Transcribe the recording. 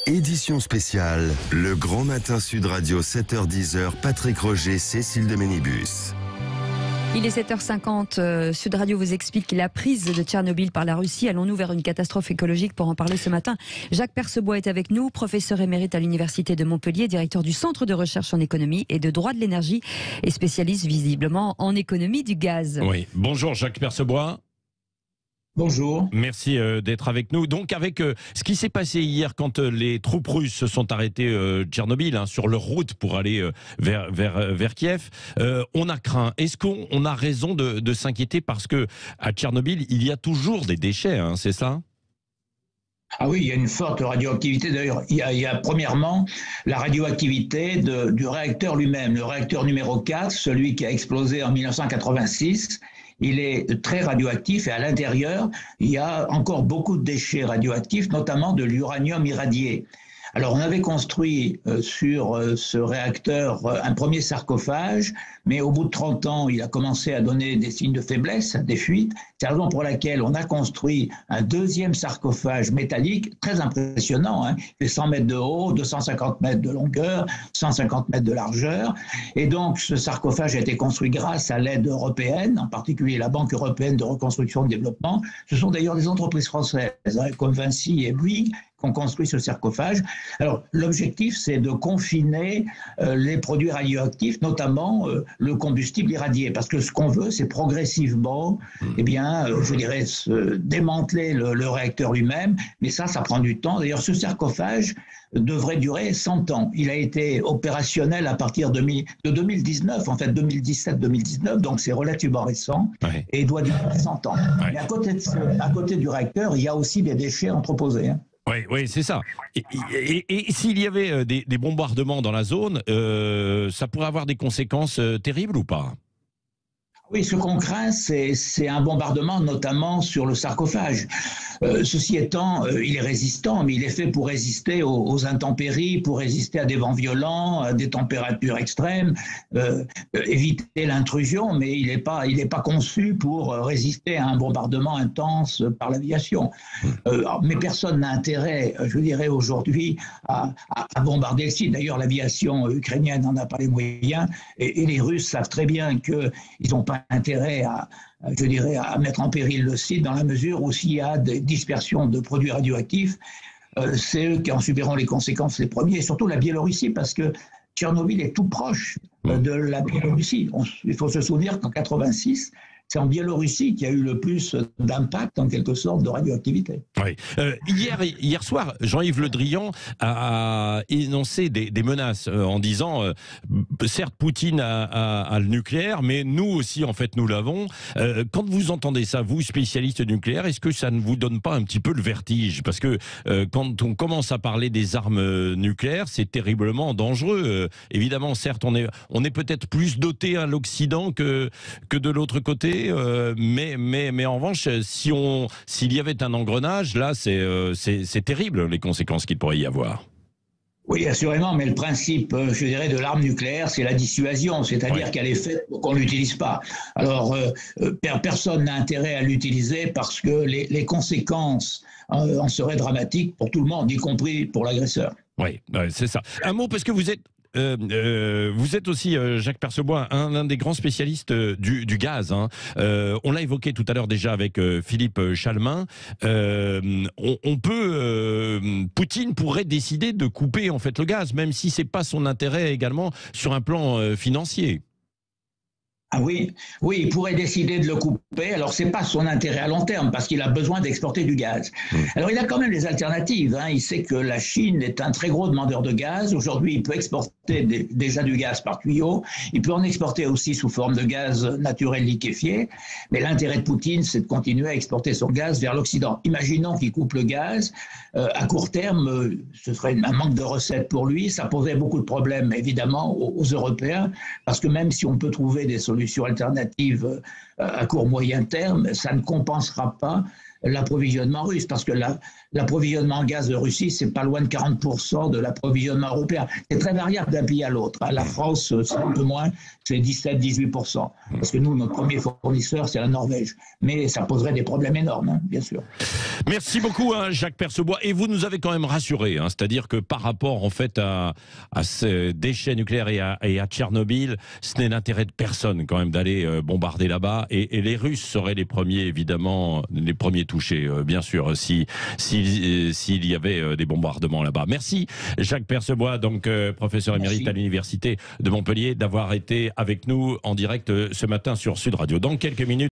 Édition spéciale, le Grand Matin Sud Radio 7h-10h, Patrick Roger, Cécile de Ménibus. Il est 7h50, Sud Radio vous explique la prise de Tchernobyl par la Russie. Allons-nous vers une catastrophe écologique? Pour en parler ce matin, Jacques Percebois est avec nous, professeur émérite à l'Université de Montpellier, directeur du Centre de recherche en économie et de droit de l'énergie et spécialiste visiblement en économie du gaz. Oui, bonjour Jacques Percebois. Bonjour. Merci d'être avec nous. Donc avec ce qui s'est passé hier quand les troupes russes se sont arrêtées Tchernobyl, sur leur route pour aller vers Kiev, on a craint. Est-ce qu'on a raison de s'inquiéter parce que à Tchernobyl, il y a toujours des déchets, c'est ça ? Ah oui, il y a une forte radioactivité. D'ailleurs, il y a premièrement la radioactivité du réacteur lui-même. Le réacteur numéro 4, celui qui a explosé en 1986, il est très radioactif et à l'intérieur, il y a encore beaucoup de déchets radioactifs, notamment de l'uranium irradié. Alors, on avait construit sur ce réacteur un premier sarcophage, mais au bout de 30 ans, il a commencé à donner des signes de faiblesse, des fuites. C'est la raison pour laquelle on a construit un deuxième sarcophage métallique très impressionnant, qui fait 100 mètres de haut, 250 mètres de longueur, 150 mètres de largeur. Et donc, ce sarcophage a été construit grâce à l'aide européenne, en particulier la Banque européenne de reconstruction et de développement. Ce sont d'ailleurs des entreprises françaises, comme Vinci et Bouygues, qu'on construit ce sarcophage. Alors, l'objectif, c'est de confiner les produits radioactifs, notamment le combustible irradié, parce que ce qu'on veut, c'est progressivement, démanteler le réacteur lui-même, mais ça prend du temps. D'ailleurs, ce sarcophage devrait durer 100 ans. Il a été opérationnel à partir de 2019, en fait 2017-2019, donc c'est relativement récent, et il doit durer 100 ans. Mais à côté du réacteur, il y a aussi des déchets entreposés. Oui, c'est ça. Et s'il y avait des bombardements dans la zone, ça pourrait avoir des conséquences terribles ou pas ? Oui, ce qu'on craint, c'est un bombardement, notamment sur le sarcophage. Ceci étant, il est résistant, mais il est fait pour résister aux intempéries, pour résister à des vents violents, à des températures extrêmes, éviter l'intrusion, mais il n'est pas conçu pour résister à un bombardement intense par l'aviation. Mais personne n'a intérêt, je dirais aujourd'hui, à bombarder le site. D'ailleurs, l'aviation ukrainienne n'en a pas les moyens, et les Russes savent très bien qu'ils n'ont pas intérêt à mettre en péril le site dans la mesure où s'il y a des dispersions de produits radioactifs, c'est eux qui en subiront les conséquences les premiers, et surtout la Biélorussie, parce que Tchernobyl est tout proche de la Biélorussie. Il faut se souvenir qu'en 86, c'est en Biélorussie qu'il y a eu le plus d'impact, en quelque sorte, de radioactivité. Oui. Hier soir, Jean-Yves Le Drian a énoncé des menaces en disant certes, Poutine a le nucléaire, mais nous aussi, en fait, nous l'avons. Quand vous entendez ça, vous, spécialiste du nucléaire, est-ce que ça ne vous donne pas un petit peu le vertige? Parce que quand on commence à parler des armes nucléaires, c'est terriblement dangereux. Évidemment, certes, on est peut-être plus doté à l'Occident que de l'autre côté. Mais en revanche, s'il y avait un engrenage, là, c'est terrible les conséquences qu'il pourrait y avoir. Oui, assurément, mais le principe, je dirais, de l'arme nucléaire, c'est la dissuasion, c'est-à-dire qu'elle est faite pour qu'on ne l'utilise pas. Alors, personne n'a intérêt à l'utiliser parce que les conséquences en seraient dramatiques pour tout le monde, y compris pour l'agresseur. Oui, c'est ça. Un mot, parce que vous êtes aussi, Jacques Percebois, l'un des grands spécialistes du gaz. On l'a évoqué tout à l'heure déjà avec Philippe Chalmin. Poutine pourrait décider de couper en fait le gaz, même si c'est pas son intérêt également sur un plan financier. Ah oui, il pourrait décider de le couper. Alors, ce n'est pas son intérêt à long terme parce qu'il a besoin d'exporter du gaz. Alors, il a quand même des alternatives. Il sait que la Chine est un très gros demandeur de gaz. Aujourd'hui, il peut exporter déjà du gaz par tuyau. Il peut en exporter aussi sous forme de gaz naturel liquéfié. Mais l'intérêt de Poutine, c'est de continuer à exporter son gaz vers l'Occident. Imaginons qu'il coupe le gaz. À court terme, ce serait un manque de recettes pour lui. Ça poserait beaucoup de problèmes, évidemment, aux Européens. Parce que même si on peut trouver des solutions alternatives à court moyen terme, ça ne compensera pas l'approvisionnement russe, parce que l'approvisionnement en gaz de Russie, c'est pas loin de 40% de l'approvisionnement européen. C'est très variable d'un pays à l'autre. La France, c'est un peu moins, c'est 17-18%. Parce que nous, notre premier fournisseur, c'est la Norvège. Mais ça poserait des problèmes énormes, hein, bien sûr. Merci beaucoup, hein, Jacques Percebois. Et vous nous avez quand même rassuré, hein, c'est-à-dire que par rapport en fait à ces déchets nucléaires et à Tchernobyl, ce n'est l'intérêt de personne quand même d'aller bombarder là-bas. Et les Russes seraient les premiers, évidemment, les premiers touchés, bien sûr, s'il y avait des bombardements là-bas. Merci, Jacques Percebois, donc professeur émérite à l'université de Montpellier, d'avoir été avec nous en direct ce matin sur Sud Radio. Dans quelques minutes.